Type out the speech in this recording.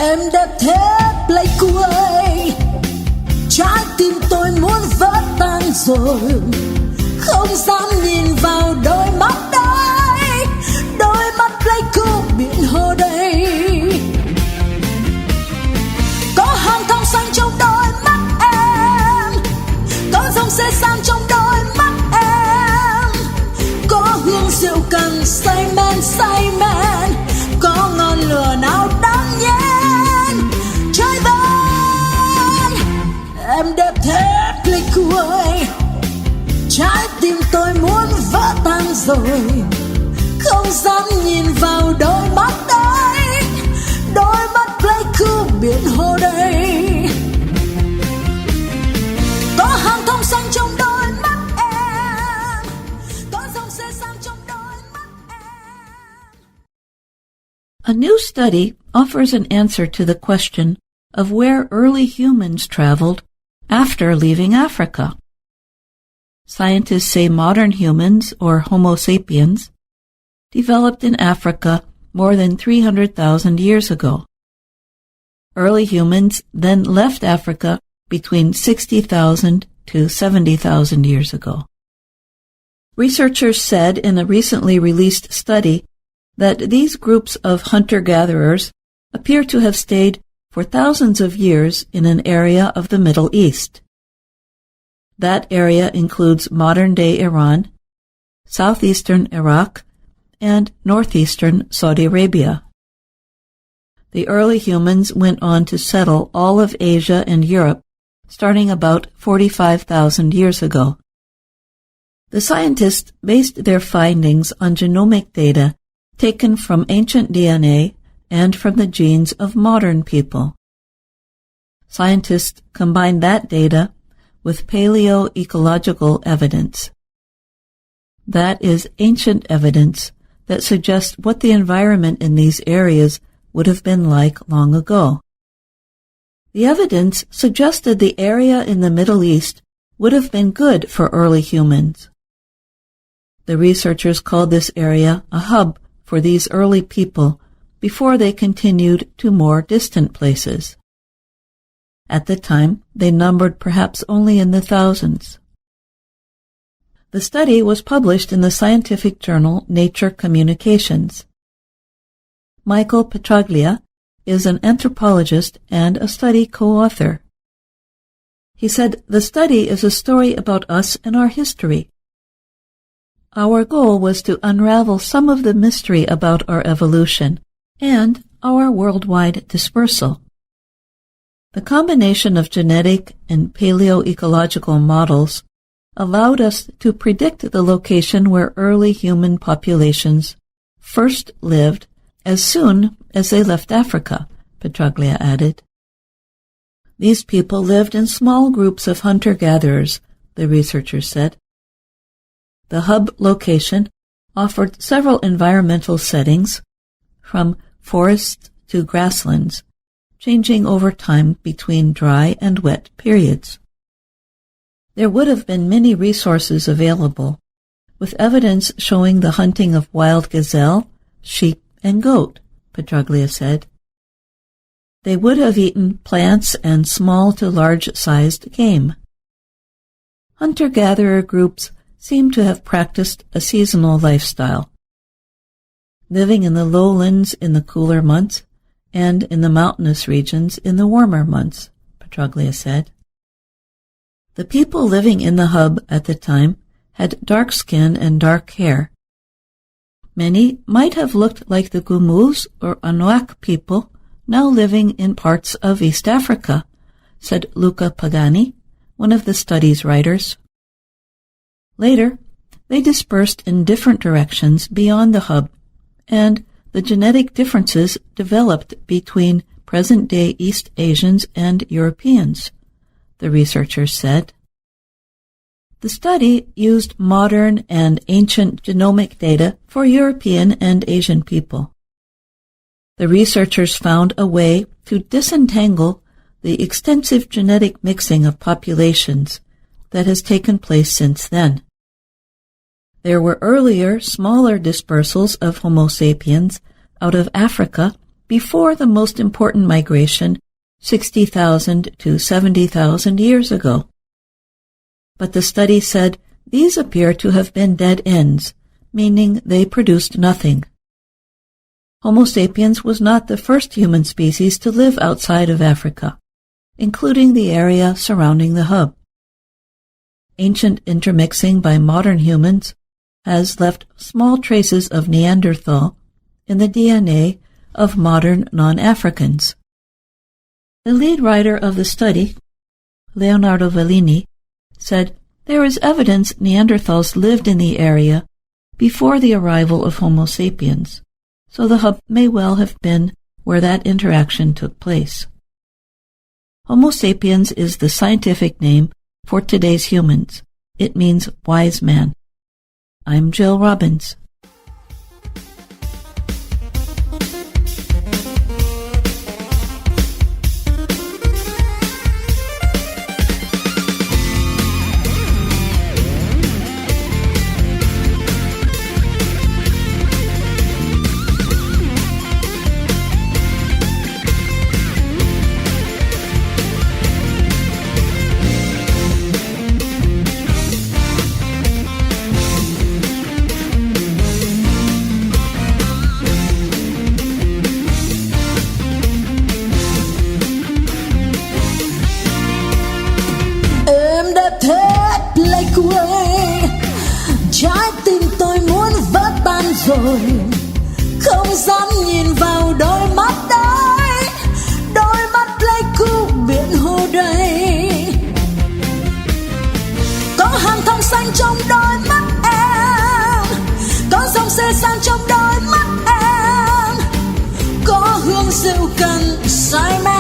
Em đã thét lấy cuối, trái tim tôi muốn vỡ tan rồi, không dám nhìn vào đôi mắt đấy, đôi mắt pleiku biển hồ đây. Có hàng thông xanh trong đôi mắt em, có dòng xe sang trong đôi mắt em, có hương rượu cần say men, có ngọn lửa nào đang nhen trái vơi. Em đã thét lấy cuối, trái tim tôi muốn vỡ tan rồi, không dám nhìn vào đôi mắt đấy, đôi mắt pleiku biển hồ đây. Có hàng thông xanh trong đôi mắt em, có dòng xe sang trong đôi mắt em. A new study offers an answer to the question of where early humans traveled after leaving Africa. Scientists say modern humans, or Homo sapiens, developed in Africa more than 300,000 years ago. Early humans then left Africa between 60,000 to 70,000 years ago. Researchers said in a recently released study that these groups of hunter-gatherers appear to have stayed for thousands of years in an area of the Middle East. That area includes modern-day Iran, southeastern Iraq, and northeastern Saudi Arabia. The early humans went on to settle all of Asia and Europe starting about 45,000 years ago. The scientists based their findings on genomic data taken from ancient DNA and from the genes of modern people. Scientists combined that data with paleoecological evidence. That is ancient evidence that suggests what the environment in these areas would have been like long ago. The evidence suggested the area in the Middle East would have been good for early humans. The researchers called this area a hub for these early people before they continued to more distant places. At the time, they numbered perhaps only in the thousands. The study was published in the scientific journal Nature Communications. Michael Petraglia is an anthropologist and a study co-author. He said, "The study is a story about us and our history. Our goal was to unravel some of the mystery about our evolution and our worldwide dispersal. The combination of genetic and paleoecological models allowed us to predict the location where early human populations first lived as soon as they left Africa," Petraglia added. These people lived in small groups of hunter-gatherers, the researchers said. The hub location offered several environmental settings, from forests to grasslands, changing over time between dry and wet periods. There would have been many resources available, with evidence showing the hunting of wild gazelle, sheep, and goat, Petraglia said. They would have eaten plants and small to large-sized game. Hunter-gatherer groups seem to have practiced a seasonal lifestyle, living in the lowlands in the cooler months and in the mountainous regions in the warmer months, Petraglia said. The people living in the hub at the time had dark skin and dark hair. Many might have looked like the Gumuz or Anuak people now living in parts of East Africa, said Luca Pagani, one of the study's writers. Later, they dispersed in different directions beyond the hub, and the genetic differences developed between present-day East Asians and Europeans, the researchers said. The study used modern and ancient genomic data for European and Asian people. The researchers found a way to disentangle the extensive genetic mixing of populations that has taken place since then. There were earlier, smaller dispersals of Homo sapiens out of Africa before the most important migration 60,000 to 70,000 years ago. But the study said these appear to have been dead ends, meaning they produced nothing. Homo sapiens was not the first human species to live outside of Africa, including the area surrounding the hub. Ancient intermixing by modern humans has left small traces of Neanderthal in the DNA of modern non-Africans. The lead writer of the study, Leonardo Vellini, said there is evidence Neanderthals lived in the area before the arrival of Homo sapiens, so the hub may well have been where that interaction took place. Homo sapiens is the scientific name for today's humans. It means wise man. I'm Jill Robbins. Trái tim tôi muốn vỡ tan rồi, không dám nhìn vào đôi mắt đấy, đôi mắt Pleiku biển hồ đầy. Có hàng thông xanh trong đôi mắt em, có dòng xe sang trong đôi mắt em, có hương rượu cần say men.